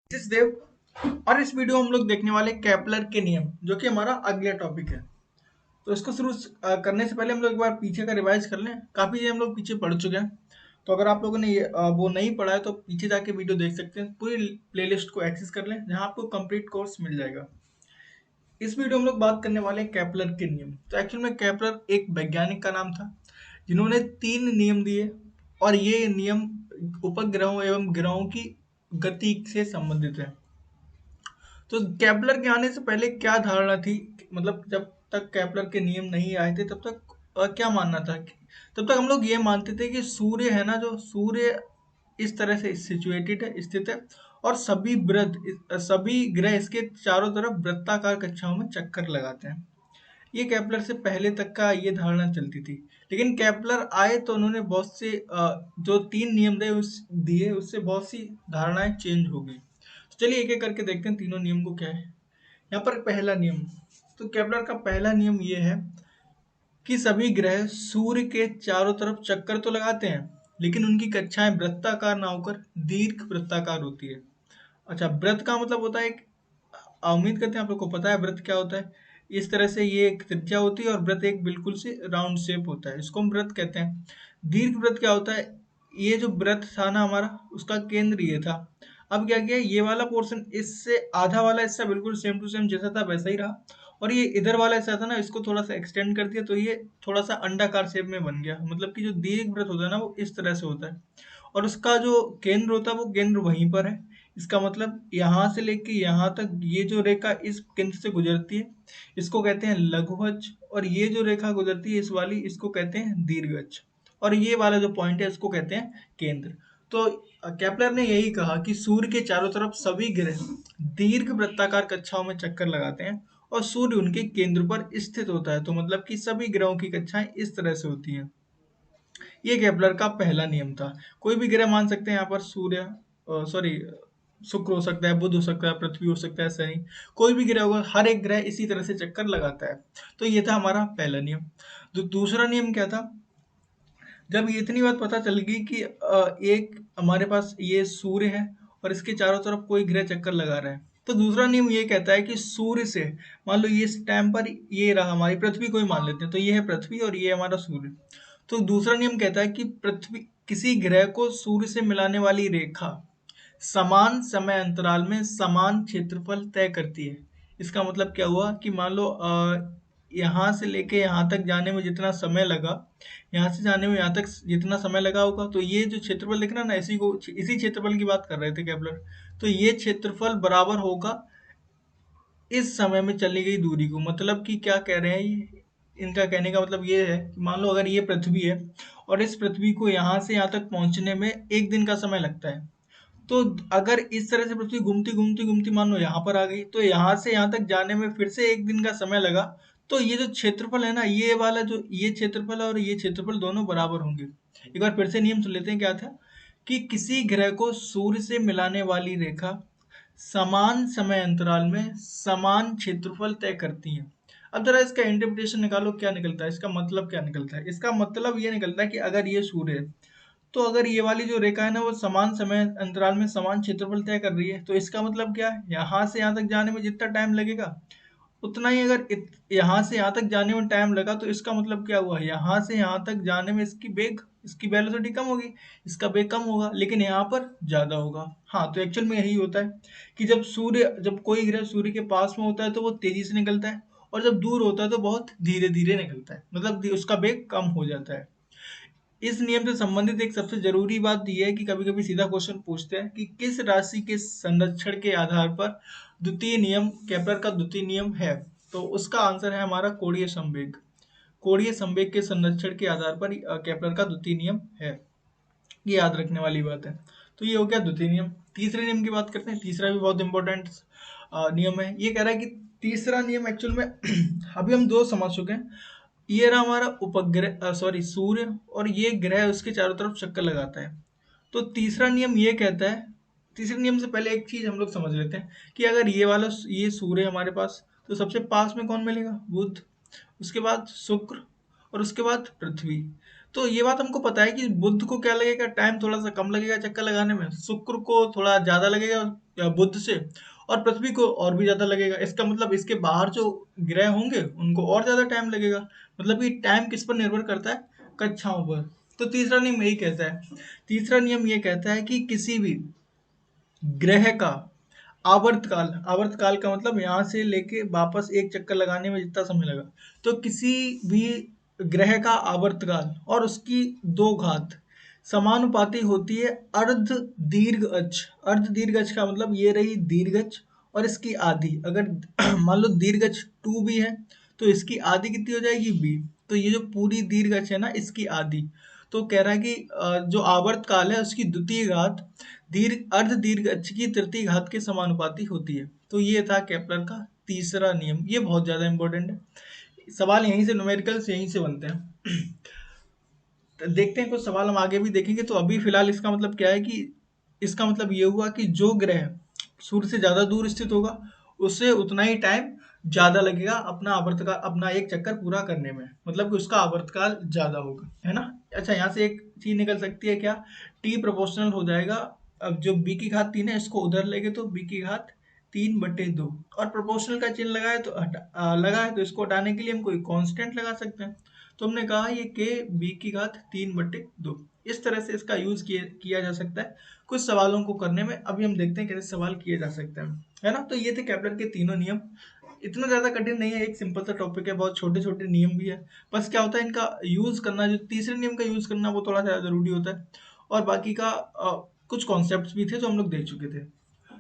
आशीष देव। और इस वीडियो में हम लोग देखने वाले केपलर के नियम, जो कि हमारा अगला टॉपिक है। तो इसको शुरू करने से पहले हम लोग एक बार पीछे का रिवाइज कर लें। काफ़ी चीज़ें हम लोग पीछे पढ़ चुके हैं। तो अगर आप लोगों ने वो नहीं पढ़ा है तो पीछे जाके वीडियो देख सकते हैं। पूरी प्लेलिस्ट को एक्सेस कर लें, जहाँ आपको कंप्लीट कोर्स मिल जाएगा। इस वीडियो में हम लोग बात करने वाले हैं केपलर के नियम। तो एक्चुअल में केपलर एक वैज्ञानिक का नाम था, जिन्होंने 3 नियम दिए। और ये नियम उपग्रहों एवं ग्रहों की गति से संबंधित है। तो केपलर के आने से पहले क्या धारणा थी, मतलब जब तक केपलर के नियम नहीं आए थे तब तक क्या मानना था तब तक हम लोग ये मानते थे कि सूर्य है ना, जो सूर्य इस तरह से सिचुएटेड है, स्थित है। और सभी ग्रह इसके चारों तरफ वृत्ताकार कक्षाओं में चक्कर लगाते हैं। ये केपलर से पहले तक का ये धारणा चलती थी। लेकिन केपलर आए तो उन्होंने बहुत से जो 3 नियम दिए, उससे बहुत सी धारणाएं चेंज हो गई। तो चलिए एक एक करके देखते हैं तीनों नियम को क्या है। यहाँ पर पहला नियम, तो केपलर का पहला नियम ये है कि सभी ग्रह सूर्य के चारों तरफ चक्कर तो लगाते हैं, लेकिन उनकी कक्षाएं वृत्ताकार ना होकर दीर्घ वृत्ताकार होती है। अच्छा, व्रत का मतलब होता है उम्मीद करते हैं आप लोग को पता है व्रत क्या होता है। इस तरह से ये एक त्रिज्या होती है और व्रत एक बिल्कुल से राउंड शेप होता है, इसको हम व्रत कहते हैं। दीर्घ व्रत क्या होता है, ये जो व्रत था ना हमारा, उसका केंद्र ये था। अब क्या किया, ये वाला पोर्शन इससे आधा वाला हिस्सा बिल्कुल सेम टू सेम जैसा था वैसा ही रहा। और ये इधर वाला हिस्सा था ना, इसको थोड़ा सा एक्सटेंड कर दिया, तो ये थोड़ा सा अंडाकार शेप में बन गया। मतलब कि जो दीर्घ व्रत होता है ना, वो इस तरह से होता है। और उसका जो केंद्र होता है वो केंद्र वहीं पर है। इसका मतलब यहाँ से लेके यहाँ तक ये जो रेखा इस केंद्र से गुजरती है, इसको कहते हैं लघुअक्ष। और ये जो रेखा गुजरती है इस वाली, इसको कहते हैं दीर्घअक्ष। और ये वाला जो पॉइंट है इसको कहते हैं केंद्र। तो केपलर ने यही कहा कि सूर्य के चारों तरफ सभी ग्रह दीर्घ वृत्ताकार कक्षाओं में चक्कर लगाते हैं और सूर्य उनके केंद्र पर स्थित होता है। तो मतलब कि सभी ग्रहों की कक्षाएं इस तरह से होती हैं। ये केपलर का पहला नियम था। कोई भी ग्रह मान सकते हैं यहाँ पर, सूर्य सॉरी शुक्र हो सकता है, बुध हो सकता है, पृथ्वी हो सकता है, शनि, कोई भी ग्रह होगा, हर एक ग्रह इसी तरह से चक्कर लगाता है। तो ये था हमारा पहला नियम। तो दूसरा नियम क्या था, जब ये इतनी बात पता चल गई कि एक हमारे पास ये सूर्य है और इसके चारों तरफ कोई ग्रह चक्कर लगा रहा है, तो दूसरा नियम ये कहता है कि सूर्य से, मान लो ये इस टाइम पर ये रहा, हमारी पृथ्वी को ही मान लेते हैं, तो ये है पृथ्वी और ये हमारा सूर्य। तो दूसरा नियम कहता है कि पृथ्वी किसी ग्रह को सूर्य से मिलाने वाली रेखा समान समय अंतराल में समान क्षेत्रफल तय करती है। इसका मतलब क्या हुआ कि मान लो यहाँ से लेके यहाँ तक जाने में जितना समय लगा, यहाँ से जाने में यहाँ तक जितना समय लगा होगा, तो ये जो क्षेत्रफल दिख रहा है ना, इसी क्षेत्रफल की बात कर रहे थे केपलर। तो ये क्षेत्रफल बराबर होगा इस समय में चली गई दूरी को। मतलब कि क्या कह रहे हैं ये, इनका कहने का मतलब ये है कि मान लो अगर ये पृथ्वी है और इस पृथ्वी को यहाँ से यहाँ तक पहुँचने में 1 दिन का समय लगता है। तो अगर इस तरह से पृथ्वी घूमती घूमती घूमती मान लो यहाँ पर आ गई, तो यहाँ से यहाँ तक जाने में फिर से 1 दिन का समय लगा। तो ये जो क्षेत्रफल है ना, ये वाला जो ये क्षेत्रफल है और ये क्षेत्रफल दोनों बराबर होंगे। एक बार फिर से नियम सुन लेते हैं क्या था, कि किसी ग्रह को सूर्य से मिलाने वाली रेखा समान समय अंतराल में समान क्षेत्रफल तय करती है। अब जरा इसका इंटरप्रिटेशन निकालो, क्या निकलता है, इसका मतलब क्या निकलता है। इसका मतलब ये निकलता है कि अगर ये सूर्य है, तो अगर ये वाली जो रेखा है ना, वो समान समय अंतराल में समान क्षेत्रफल तय कर रही है, तो इसका मतलब क्या है, यहाँ से यहाँ तक जाने में जितना टाइम लगेगा उतना ही, अगर यहाँ से यहाँ तक जाने में टाइम लगा, तो इसका मतलब क्या हुआ, यहाँ से यहाँ तक जाने में इसकी वेलोसिटी कम होगी, इसका वेग कम होगा, लेकिन यहाँ पर ज्यादा होगा। हाँ, तो एक्चुअल में यही होता है कि जब कोई ग्रह सूर्य के पास में होता है तो वो तेजी से निकलता है, और जब दूर होता है तो बहुत धीरे धीरे निकलता है, मतलब उसका वेग कम हो जाता है। इस नियम से संबंधित एक सबसे जरूरी बात यह है कि कभी कभी सीधा क्वेश्चन पूछते हैं कि किस राशि के संरक्षण के आधार पर द्वितीय नियम केपलर का द्वितीय नियम है। तो उसका आंसर है हमारा कोणीय संवेग। कोणीय संवेग के संरक्षण के आधार पर केपलर का द्वितीय नियम है। ये याद रखने वाली बात है। तो ये हो गया द्वितीय नियम। तीसरे नियम की बात करते हैं। तीसरा भी बहुत इंपॉर्टेंट नियम है। ये कह रहा है कि तीसरा नियम एक्चुअल में अभी हम दो समझ चुके हैं। ये रहा हमारा उपग्रह, सॉरी सूर्य, और ये ग्रह उसके चारों तरफ चक्कर लगाता है। तो तीसरा नियम ये कहता है, तीसरे नियम से पहले एक चीज हम लोग समझ लेते हैं कि अगर ये सूर्य है हमारे पास, तो सबसे पास में कौन मिलेगा, बुध, उसके बाद शुक्र, और उसके बाद पृथ्वी। तो ये बात हमको पता है कि बुध को क्या लगेगा, टाइम थोड़ा सा कम लगेगा चक्कर लगाने में, शुक्र को थोड़ा ज्यादा लगेगा बुध से, और पृथ्वी को और भी ज्यादा लगेगा। इसका मतलब इसके बाहर जो ग्रह होंगे उनको और ज्यादा टाइम लगेगा। मतलब कि टाइम किस पर निर्भर करता है, कक्षाओं पर। तो तीसरा नियम यही कहता है, तीसरा नियम ये कहता है कि किसी भी ग्रह का आवर्तकाल, आवर्तकाल का मतलब यहाँ से लेके वापस एक चक्कर लगाने में जितना समय लगा, तो किसी भी ग्रह का आवर्तकाल और उसकी दो घात समानुपाती होती है अर्ध दीर्घ अक्ष। अर्ध दीर्घ अक्ष का मतलब ये रही दीर्घ अक्ष और इसकी आधी। अगर मान लो दीर्घ अक्ष 2b है तो इसकी आधी कितनी हो जाएगी b। तो ये जो पूरी दीर्घ अक्ष है ना, इसकी आधी। तो कह रहा है कि जो आवर्तकाल है उसकी द्वितीय घात दीर्घ अर्ध दीर्घ अक्ष की तृतीय घात के समानुपाती होती है। तो ये था केपलर का तीसरा नियम। ये बहुत ज्यादा इंपॉर्टेंट है, सवाल यहीं से न्यूमेरिकल्स यहीं से बनते हैं। तो देखते हैं कुछ सवाल हम आगे भी देखेंगे। तो अभी फिलहाल इसका मतलब क्या है कि इसका मतलब ये हुआ कि जो ग्रह सूर्य से ज्यादा दूर स्थित होगा उससे उतना ही टाइम ज्यादा लगेगा अपना आवर्तकाल, अपना एक चक्कर पूरा करने में, मतलब कि उसका आवर्तकाल ज्यादा होगा, है ना। अच्छा, यहाँ से एक चीज निकल सकती है क्या, टी प्रोपोर्शनल हो जाएगा। अब जो बी की घात 3 है इसको उधर लेंगे तो बी की घात 3/2, और प्रोपोर्शनल का चिन्ह लगाए तो लगा है तो इसको हटाने के लिए हम कोई कांस्टेंट लगा सकते हैं। तो हमने कहा ये के बी की घात 3/2। इस तरह से इसका यूज किया जा सकता है कुछ सवालों को करने में। अभी हम देखते हैं कैसे सवाल किए जा सकते हैं, है ना। तो ये थे केपलर के तीनों नियम। इतना ज्यादा कठिन नहीं है, एक सिंपल सा टॉपिक है, बहुत छोटे छोटे नियम भी है। बस क्या होता है इनका यूज करना, जो तीसरे नियम का यूज करना वो थोड़ा सा जरूरी होता है। और बाकी का कुछ कॉन्सेप्ट्स भी थे जो हम लोग देख चुके थे।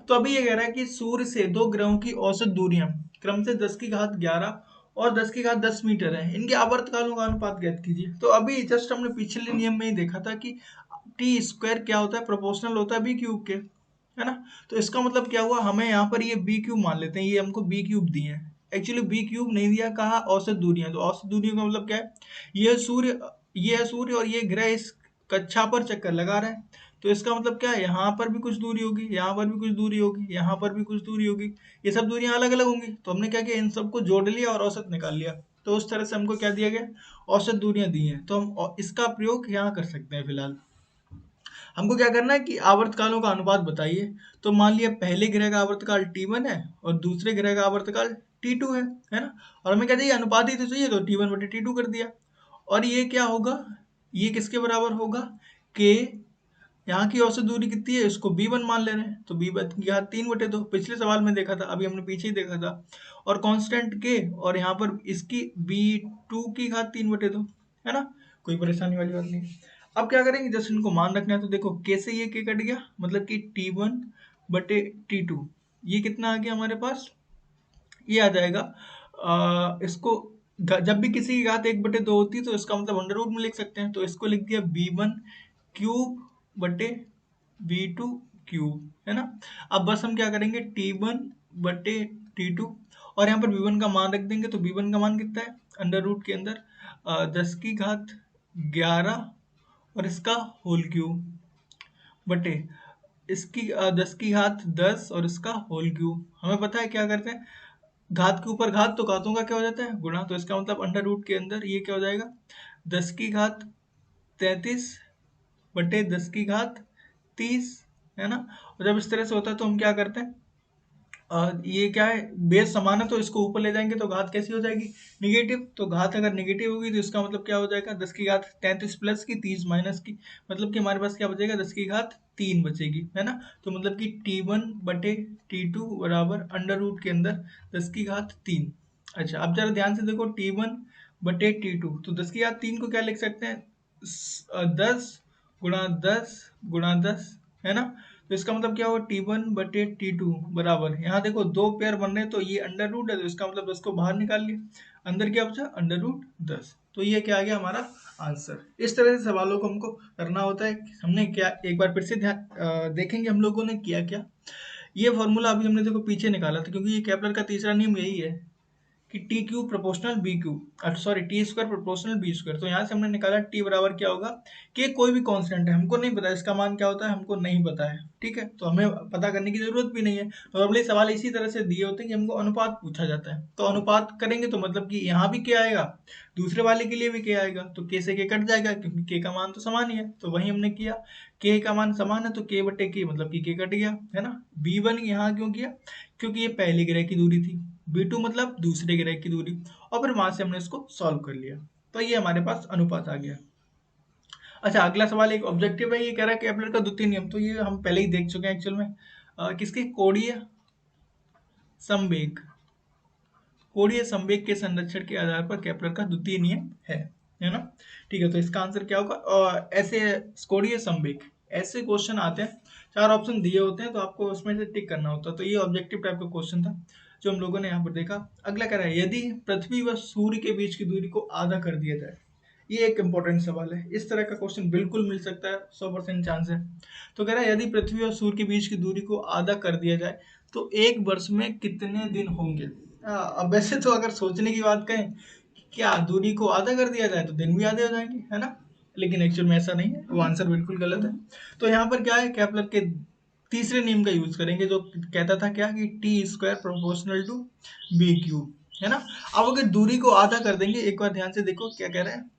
तो अभी ये कह रहा है कि सूर्य से दो ग्रहों की औसत दूरियां क्रम से 10 की घात 11 और 10 की घात 10 मीटर है। इनके आवर्तकालों का अनुपात ज्ञात कीजिए। तो अभी जस्ट हमने पिछले नियम में ही देखा था कि टी स्क्वायर क्या होता है, प्रोपोर्शनल होता है बी क्यूब के, है ना। तो इसका मतलब क्या हुआ, हमें यहाँ पर ये बी क्यूब मान लेते हैं, ये हमको बी क्यूब दिए हैं। एक्चुअली बी क्यूब नहीं दिया, कहा औसत दूरियां। तो औसत दूरियों का मतलब क्या है, ये है सूर्य और ये ग्रह इस कक्षा पर चक्कर लगा रहा है। तो इसका मतलब क्या है, यहाँ पर भी कुछ दूरी होगी, यहाँ पर भी कुछ दूरी होगी, यहाँ पर भी कुछ दूरी होगी, ये सब दूरियां अलग अलग होंगी। तो हमने क्या किया, इन सबको जोड़ लिया और औसत निकाल लिया। तो उस तरह से हमको क्या दिया गया, औसत दूरियां दी हैं। तो हम इसका प्रयोग यहाँ कर सकते हैं। फिलहाल हमको क्या करना है कि आवर्तकालों का अनुपात बताइए। तो मान लिया पहले ग्रह का आवर्तकाल T1 है और दूसरे ग्रह का आवर्तकाल T2 है ना। और हमें क्या चाहिए, अनुपात ही तो चाहिए, तो T1/T2 कर दिया। और ये क्या होगा, ये किसके बराबर होगा, के यहाँ की औसत दूरी कितनी है, इसको b1 मान ले रहे हैं, तो b1 की घात 3/2। पिछले सवाल में देखा था, अभी हमने पीछे ही देखा था। और कांस्टेंट के, और यहाँ पर इसकी b2 की घात 3/2, है ना। कोई परेशानी वाली बात नहीं। अब क्या करेंगे, जस्ट इनको मान रखना है। तो देखो के से ये के कट गया, मतलब कि T1/T2 ये कितना आ गया हमारे पास, ये आ जाएगा इसको जब भी किसी की घात 1/2 होती है तो इसका मतलब अंडर रूट में लिख सकते हैं। तो इसको लिख दिया b1 क्यूब/b2 क्यूब, है ना। अब बस हम क्या करेंगे, T1/T2, और यहाँ पर b1 का मान रख देंगे। तो b1 का मान कितना है, अंडर रूट के अंदर 10 की घात 11 और इसका होल क्यूब बटे इसकी 10 की घात 10 और इसका होल क्यूब। हमें पता है क्या करते हैं, घात के ऊपर घात, तो घातों का क्या हो जाता है, गुणा। तो इसका मतलब अंडर रूट के अंदर ये क्या हो जाएगा, 10 की घात 33/10 की घात 30, है ना। और जब इस तरह से होता है तो हम क्या करते हैं, ये क्या है, बेस समान है तो इसको ऊपर ले जाएंगे तो घात कैसी हो जाएगी, निगेटिव। तो घात अगर निगेटिव होगी तो इसका मतलब क्या हो जाएगा, 10 की घात 33 प्लस की 30 माइनस की, मतलब कि हमारे पास क्या बचेगा, 10 की घात 3 बचेगी, है ना। तो मतलब कि T1/T2 बराबर अंडर रूट के अंदर 10 की घात 3। अच्छा, अब जरा ध्यान से देखो, T1/T2, तो 10 की घात 3 को क्या लिख सकते हैं, 10 × 10 × 10, है ना। तो इसका मतलब क्या होगा, T1/T2 बराबर, यहाँ देखो दो पेयर बन रहे हैं तो ये अंडर रूट है, तो इसका मतलब 10 को बाहर निकाल लिया, अंदर क्या बचा, अंडर रूट 10। तो ये क्या आ गया हमारा आंसर। इस तरह से सवालों को हमको करना होता है। हमने क्या, एक बार फिर से ध्यान देखेंगे हम लोगों ने किया क्या। ये फॉर्मूला अभी हमने देखो पीछे निकाला था, क्योंकि ये केपलर का तीसरा नियम यही है कि T Q proportional B Q, sorry T square proportional B square. तो यहाँ से हमने निकाला टी बराबर क्या होगा कि कोई भी कांस्टेंट है, हमको नहीं पता इसका मान क्या होता है, हमको नहीं पता है, ठीक है, तो हमें पता करने की जरूरत भी नहीं है। नॉर्मली सवाल इसी तरह से दिए होते हैं कि हमको अनुपात पूछा जाता है, तो अनुपात करेंगे तो मतलब कि यहाँ भी क्या आएगा, दूसरे वाले के लिए भी क्या आएगा, तो के से के कट जाएगा क्योंकि के का मान तो समान ही है, तो वही हमने किया, के का मान समान है तो के बटे के मतलब कि के कट गया, है ना। बी1 यहाँ क्यों किया, क्योंकि ये पहली ग्रह की दूरी थी, बी2 मतलब दूसरे ग्रह की दूरी, और फिर वहां से हमने इसको सॉल्व कर लिया, तो ये हमारे पास अनुपात आ गया। अच्छा, अगला सवाल एक ऑब्जेक्टिव है, ये कह रहा है केपलर का द्वितीय नियम, तो ये हम पहले ही देख चुके हैं एक्चुअल में। किसके, कोणीय संवेग, कोणीय संवेग के संरक्षण के आधार पर केपलर का द्वितीय नियम है ना। ठीक है, तो इसका आंसर क्या होगा, ऐसे कोणीय संवेग, ऐसे क्वेश्चन आते हैं, 4 ऑप्शन दिए होते हैं तो आपको उसमें से टिक करना होता है, तो ये ऑब्जेक्टिव टाइप का क्वेश्चन था जो हम लोगों ने यहाँ पर देखा। अगला कह रहा है यदि पृथ्वी व सूर्य के बीच की दूरी को आधा कर दिया जाए, ये एक इंपॉर्टेंट सवाल है, इस तरह का क्वेश्चन बिल्कुल मिल सकता है, 100% चांस है। तो कह रहा है यदि पृथ्वी और सूर्य के बीच की दूरी को आधा कर दिया जाए तो एक वर्ष में कितने दिन होंगे। अब वैसे तो अगर सोचने की बात कहें कि क्या दूरी को आधा कर दिया जाए तो दिन भी आधे हो जाएंगे, है ना, लेकिन एक्चुअल में ऐसा नहीं है, वो आंसर बिल्कुल गलत है। तो यहाँ पर क्या है, केपलर के तीसरे नियम का यूज करेंगे जो कहता था क्या कि T square proportional to B cube, है ना। अब अगर दूरी को आधा कर देंगे, एक बार ध्यान से देखो क्या कह रहे हैं,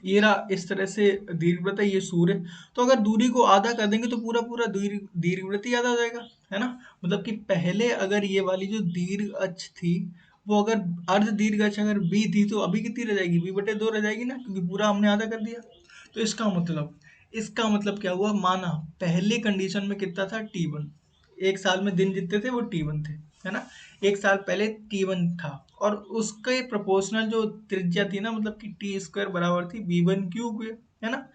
ये रहा इस तरह से दीर्घवृत्त है, ये सूर्य, तो अगर दूरी को आधा कर देंगे तो पूरा पूरा दीर्घवृत्त ही आधा हो जाएगा, है ना। मतलब कि पहले अगर ये वाली जो दीर्घ अक्ष थी, वो अगर अर्ध दीर्घ अक्ष अगर बी थी तो अभी कितनी रह जाएगी, बी बटे 2 रह जाएगी ना, क्योंकि पूरा हमने आधा कर दिया। तो इसका मतलब क्या हुआ, माना पहले कंडीशन में कितना था, T1, एक साल में दिन जितने थे वो T1 थे, है ना, एक साल पहले T1 था, और उसके प्रोपोर्शनल जो त्रिज्या थी ना, मतलब कि टी स्क्वायर बराबर थी B1 क्यूब के, है ना।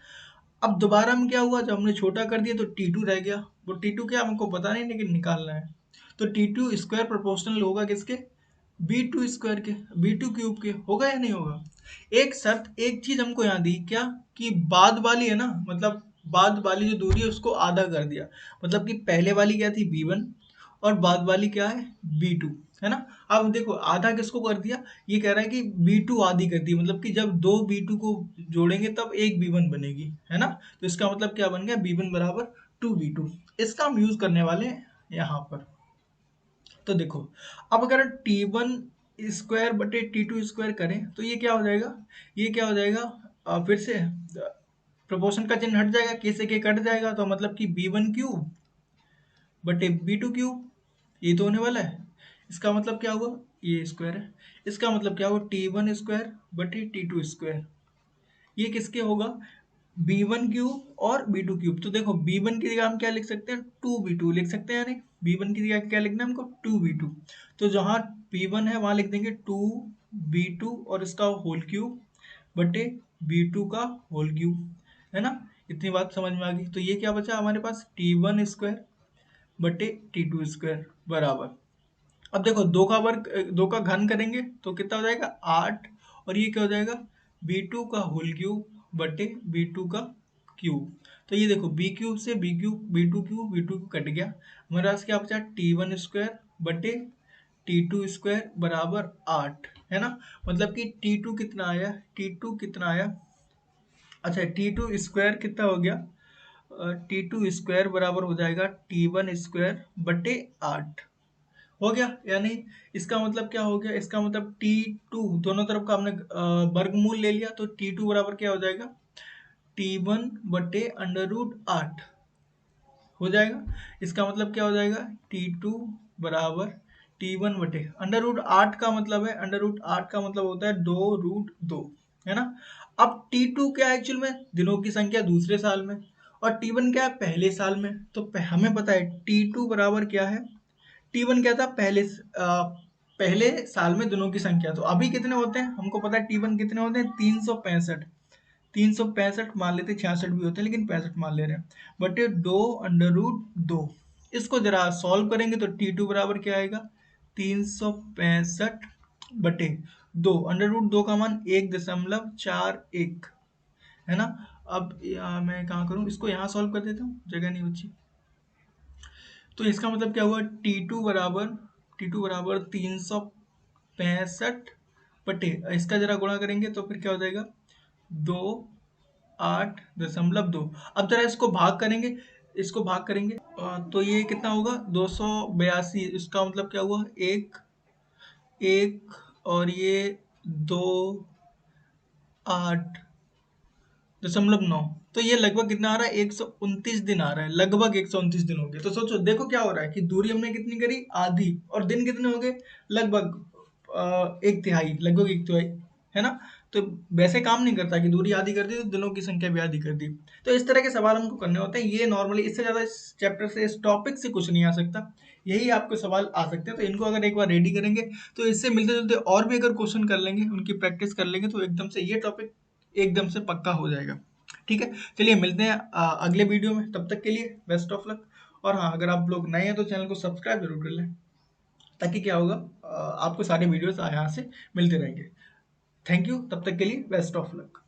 अब दोबारा में क्या हुआ, जब हमने छोटा कर दिया तो T2 रह गया, वो T2 क्या हमको पता नहीं लेकिन निकालना है, तो T2 स्क्वायर प्रोपोर्शनल होगा किसके, B2 स्क्वायर के, B2 क्यूब के, होगा या नहीं होगा। एक शर्त, एक चीज हमको यहाँ दी क्या, कि बाद वाली है ना, मतलब बाद वाली जो दूरी है उसको आधा कर दिया, मतलब कि पहले वाली क्या थी B1 और बाद वाली क्या है B2, है ना। अब देखो आधा किसको कर दिया, ये कह रहा है कि B2 आधी कर दी, मतलब कि जब दो B2 को जोड़ेंगे तब एक B1 बनेगी, है ना। तो इसका मतलब क्या बन गया, B1 बराबर 2B2, इसका हम यूज करने वाले हैं यहाँ पर। तो देखो, अब अगर T1 स्क्वायर बटे T2 स्क्वायर करें तो ये क्या हो जाएगा, ये क्या हो जाएगा, फिर से प्रोपोर्शन का चिन्ह हट जाएगा, के से के कट जाएगा, तो मतलब कि B1 क्यूब बटे B2 क्यूब, ये तो होने वाला है। इसका मतलब क्या हुआ, ये स्क्वायर है, इसका मतलब क्या हुआ, T1 स्क्वायर बटे T2 स्क्वायर, ये किसके होगा, B1 क्यूब और B2 क्यूब। तो देखो B1 की जगह हम क्या लिख सकते हैं, 2B2 लिख सकते हैं, यानी B1 की जगह क्या लिखना है हमको, 2B2, तो जहाँ B1 है वहां लिख देंगे 2B2 और इसका होल क्यूब बटे B2 का होल क्यूब, है ना। इतनी बात समझ में आ गई, तो ये क्या बचा हमारे पास, T1 स्क्वायर बटे T2 स्क्वायर बराबर, अब देखो दो का वर्ग, दो का घन करेंगे तो कितना हो जाएगा 8, और ये क्या हो जाएगा B2 का होल क्यूब बटे B2 का क्यूब। तो ये देखो बी क्यूब से B cube, B2 cube cut गया, हमारे पास क्या बचा T1 स्क्वायर बटे T2 स्क्वायर बराबर 8, है ना। मतलब कि T2 कितना आया, T2 कितना आया, अच्छा T2 स्क्वायर कितना हो गया, T2 स्क्वायर बराबर हो जाएगा T1 स्क्वायर बटे 8, हो गया या नहीं। इसका मतलब क्या हो गया, इसका मतलब T2 दोनों तरफ का हमने वर्गमूल ले लिया, तो T2 बराबर क्या हो जाएगा, T1 बटे अंडर रूट 8 हो जाएगा। इसका मतलब क्या हो जाएगा, T2 बराबर T1 बटे अंडर रूट 8 का मतलब है, अंडर रूट 8 का मतलब होता है 2√2, है ना। अब T2 क्या है एक्चुअल में, दिनों की संख्या दूसरे साल में, और T1 क्या है पहले साल में, तो हमें पता है T2 बराबर क्या है, T1 क्या था पहले साल में दिनों की संख्या, तो अभी कितने होते हैं हमको पता है, T1 कितने होते हैं 365, 365 मान लेते, 66 भी होते हैं लेकिन 65 मान ले रहे हैं, बटे 2√2, इसको जरा सॉल्व करेंगे तो T2 बराबर क्या आएगा, 365 बटे 2, अंडर रूट 2 का मान 1.41, है ना। अब मैं कहाँ करूँ इसको, यहाँ सॉल्व कर देता हूँ, जगह नहीं बची। तो इसका मतलब क्या हुआ, T2 बराबर 365 65 बटे इसका जरा गुणा करेंगे तो फिर क्या हो जाएगा 28.2। अब जरा इसको भाग करेंगे, तो ये कितना होगा 282। इसका मतलब क्या हुआ, एक एक और ये 28.9। तो ये लगभग कितना आ रहा है, 129 दिन आ रहा है, लगभग 129 दिन हो गए। तो सोचो, देखो क्या हो रहा है कि दूरी हमने कितनी करी, आधी, और दिन कितने हो गए, लगभग एक तिहाई, लगभग एक तिहाई, है ना। तो वैसे काम नहीं करता कि दूरी आधी कर दी तो दिनों की संख्या भी आधी कर दी। तो इस तरह के सवाल हमको करने होते हैं। ये नॉर्मली इससे ज्यादा इस चैप्टर से, इस टॉपिक से कुछ नहीं आ सकता, यही आपके सवाल आ सकते हैं। तो इनको अगर एक बार रेडी करेंगे तो इससे मिलते जुलते और भी अगर क्वेश्चन कर लेंगे, उनकी प्रैक्टिस कर लेंगे, तो एकदम से ये टॉपिक एकदम से पक्का हो जाएगा। ठीक है, चलिए मिलते हैं अगले वीडियो में। तब तक के लिए बेस्ट ऑफ लक। और हाँ, अगर आप लोग नए हैं तो चैनल को सब्सक्राइब जरूर कर लें, ताकि क्या होगा, आपको सारे वीडियोस यहाँ से मिलते रहेंगे। थैंक यू, तब तक के लिए बेस्ट ऑफ लक।